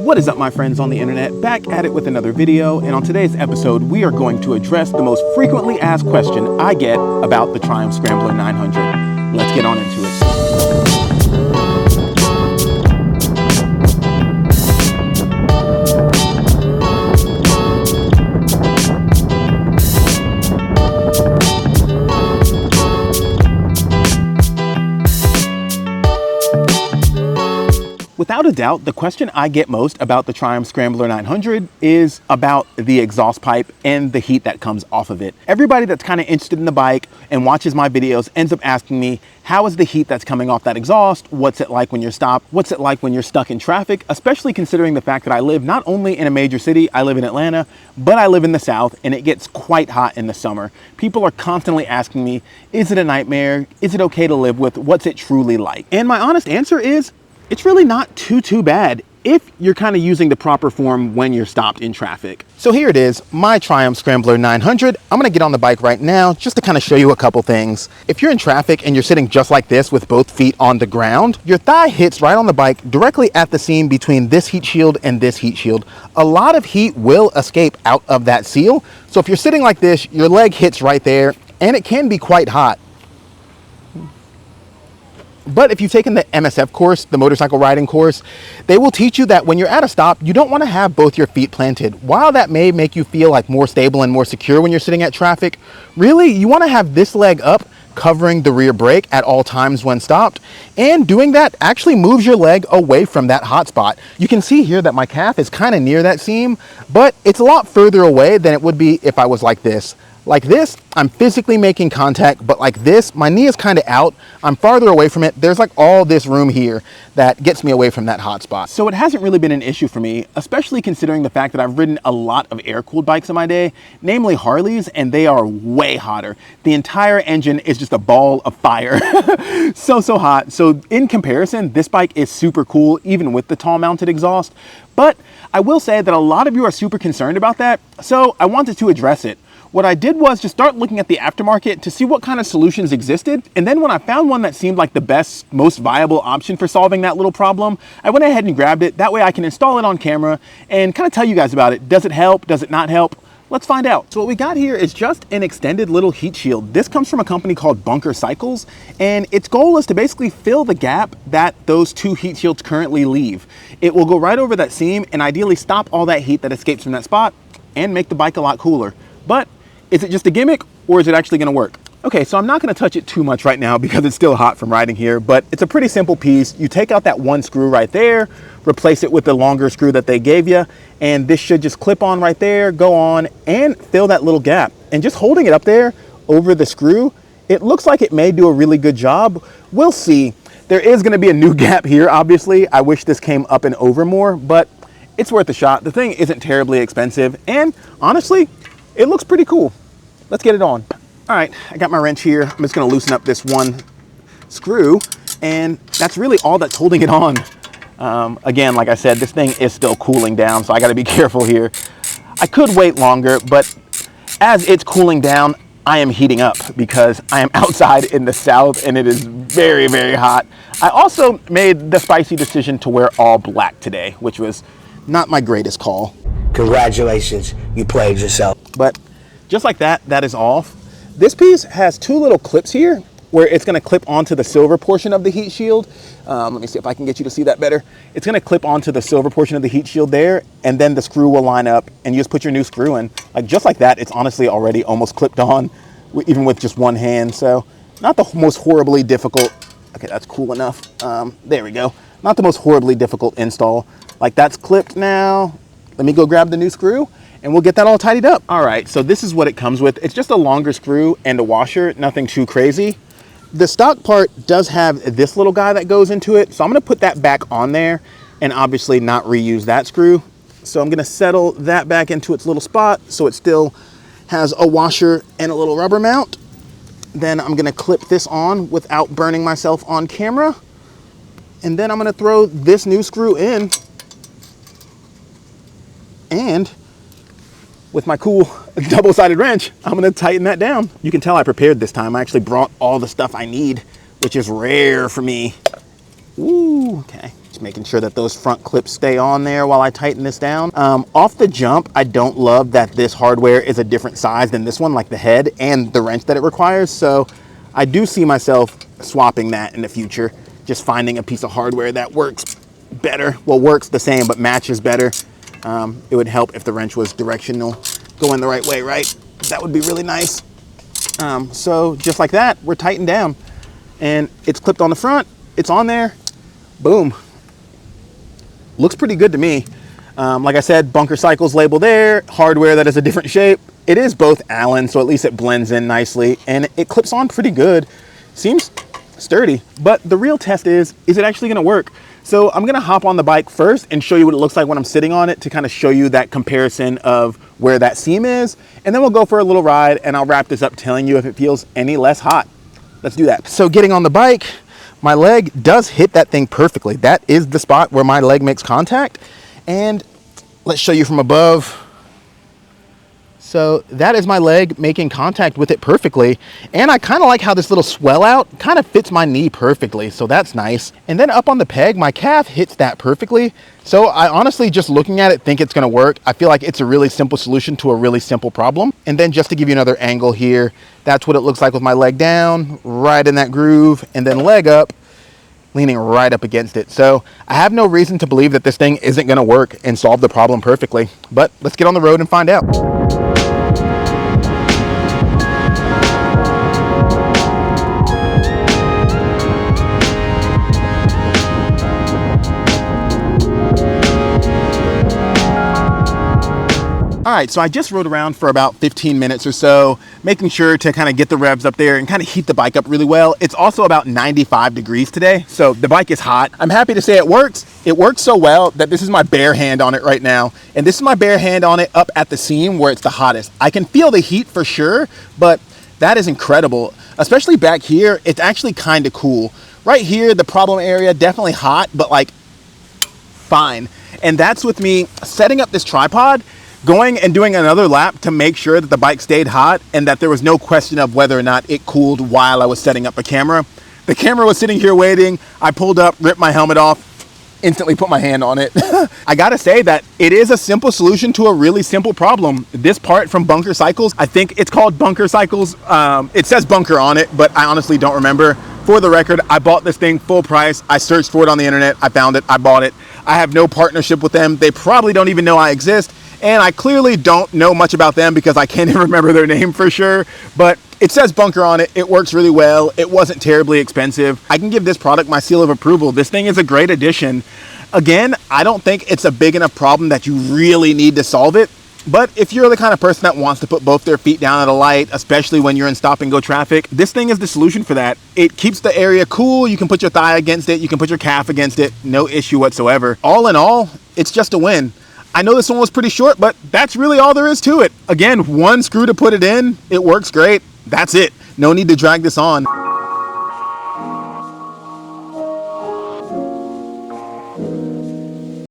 What is up, my friends on the internet? Back at it with another video, and on today's episode we are going to address the most frequently asked question I get about the Triumph Scrambler 900. Let's get on into it. Without a doubt, the question I get most about the Triumph Scrambler 900 is about the exhaust pipe and the heat that comes off of it. Everybody that's kind of interested in the bike and watches my videos ends up asking me, how is the heat that's coming off that exhaust? What's it like when you're stopped? What's it like when you're stuck in traffic? Especially considering the fact that I live not only in a major city, I live in Atlanta, but I live in the South and it gets quite hot in the summer. People are constantly asking me, is it a nightmare? Is it okay to live with? What's it truly like? And my honest answer is, it's really not too bad if you're kind of using the proper form when you're stopped in traffic. So here it is, my Triumph Scrambler 900. I'm gonna get on the bike right now just to kind of show you a couple things. If you're in traffic and you're sitting just like this with both feet on the ground, your thigh hits right on the bike directly at the seam between this heat shield and this heat shield. A lot of heat will escape out of that seal. So if you're sitting like this, your leg hits right there and it can be quite hot. But if you've taken the MSF course, the motorcycle riding course, they will teach you that when you're at a stop, you don't want to have both your feet planted. While that may make you feel like more stable and more secure when you're sitting at traffic, really you want to have this leg up covering the rear brake at all times when stopped. And doing that actually moves your leg away from that hot spot. You can see here that my calf is kind of near that seam, but it's a lot further away than it would be if I was like this. Like this, I'm physically making contact, but like this, my knee is kind of out. I'm farther away from it. There's like all this room here that gets me away from that hot spot. So it hasn't really been an issue for me, especially considering the fact that I've ridden a lot of air-cooled bikes in my day, namely Harleys, and they are way hotter. The entire engine is just a ball of fire. so hot. So in comparison, this bike is super cool, even with the tall mounted exhaust. But I will say that a lot of you are super concerned about that, so I wanted to address it. What I did was just start looking at the aftermarket to see what kind of solutions existed. And then when I found one that seemed like the best, most viable option for solving that little problem, I went ahead and grabbed it. That way I can install it on camera and kind of tell you guys about it. Does it help? Does it not help? Let's find out. So what we got here is just an extended little heat shield. This comes from a company called Bunker Cycles, and its goal is to basically fill the gap that those two heat shields currently leave. It will go right over that seam and ideally stop all that heat that escapes from that spot and make the bike a lot cooler. But is it just a gimmick or is it actually gonna work? Okay, so I'm not gonna touch it too much right now because it's still hot from riding here, but it's a pretty simple piece. You take out that one screw right there, replace it with the longer screw that they gave you, and this should just clip on right there, go on, and fill that little gap. And just holding it up there over the screw, it looks like it may do a really good job. We'll see. There is gonna be a new gap here, obviously. I wish this came up and over more, but it's worth a shot. The thing isn't terribly expensive, and honestly, it looks pretty cool. Let's get it on. All right, I got my wrench here. I'm just gonna loosen up this one screw, and that's really all that's holding it on. Again, like I said, this thing is still cooling down, so I gotta be careful here. I could wait longer, but as it's cooling down, I am heating up because I am outside in the South and it is very hot. I also made the spicy decision to wear all black today, which was not my greatest call. Congratulations, you played yourself. But just like that, that is off. This piece has two little clips here where it's gonna clip onto the silver portion of the heat shield. Let me see if I can get you to see that better. It's gonna clip onto the silver portion of the heat shield there, and then the screw will line up and you just put your new screw in. Like just like that, it's honestly already almost clipped on, even with just one hand. So not the most horribly difficult, okay, that's cool enough. There we go. Not the most horribly difficult install. Like that's clipped now. Let me go grab the new screw and we'll get that all tidied up. All right, so this is what it comes with. It's just a longer screw and a washer, nothing too crazy. The stock part does have this little guy that goes into it, so I'm gonna put that back on there and obviously not reuse that screw. So I'm gonna settle that back into its little spot so it still has a washer and a little rubber mount. Then I'm gonna clip this on without burning myself on camera. And then I'm gonna throw this new screw in, and with my cool double-sided wrench, I'm gonna tighten that down. You can tell I prepared this time. I actually brought all the stuff I need, which is rare for me. Ooh, okay. Just making sure that those front clips stay on there while I tighten this down. Off the jump, I don't love that this hardware is a different size than this one, like the head and the wrench that it requires. So I do see myself swapping that in the future, just finding a piece of hardware that works better. Well, works the same, but matches better. It would help if the wrench was directional, going the right way, right? That would be really nice. So just like that, we're tightened down and it's clipped on the front. It's on there. Boom. Looks pretty good to me. Like I said, bunker cycles label there, hardware that is a different shape. It is both Allen, so at least it blends in nicely and it clips on pretty good. Seems sturdy, but the real test is it actually gonna work? So I'm gonna hop on the bike first and show you what it looks like when I'm sitting on it to kind of show you that comparison of where that seam is. And then we'll go for a little ride and I'll wrap this up telling you if it feels any less hot. Let's do that. So getting on the bike, my leg does hit that thing perfectly. That is the spot where my leg makes contact. And let's show you from above. So that is my leg making contact with it perfectly. And I kind of like how this little swell out kind of fits my knee perfectly. So that's nice. And then up on the peg, my calf hits that perfectly. So I honestly, just looking at it, think it's gonna work. I feel like it's a really simple solution to a really simple problem. And then just to give you another angle here, that's what it looks like with my leg down, right in that groove, and then leg up, leaning right up against it. So I have no reason to believe that this thing isn't gonna work and solve the problem perfectly. But let's get on the road and find out. All right, so I just rode around for about 15 minutes or so, making sure to kind of get the revs up there and kind of heat the bike up really well. It's also about 95 degrees today, so the bike is hot. I'm happy to say it works. It works so well that this is my bare hand on it right now. And this is my bare hand on it up at the seam where it's the hottest. I can feel the heat for sure, but that is incredible. Especially back here, it's actually kind of cool. Right here, the problem area, definitely hot, but like fine. And that's with me setting up this tripod, going and doing another lap to make sure that the bike stayed hot and that there was no question of whether or not it cooled while I was setting up a camera. The camera was sitting here waiting. I pulled up, ripped my helmet off, instantly put my hand on it. I gotta say that it is a simple solution to a really simple problem. This part from Bunker Cycles, I think it's called Bunker Cycles. It says Bunker on it, but I honestly don't remember. For the record, I bought this thing full price. I searched for it on the internet. I found it. I bought it. I have no partnership with them. They probably don't even know I exist. And I clearly don't know much about them because I can't even remember their name for sure. But it says Bunker on it. It works really well. It wasn't terribly expensive. I can give this product my seal of approval. This thing is a great addition. Again, I don't think it's a big enough problem that you really need to solve it. But if you're the kind of person that wants to put both their feet down at a light, especially when you're in stop and go traffic, this thing is the solution for that. It keeps the area cool. You can put your thigh against it. You can put your calf against it. No issue whatsoever. All in all, it's just a win. I know this one was pretty short, but that's really all there is to it. Again, one screw to put it in. It works great. That's it. No need to drag this on.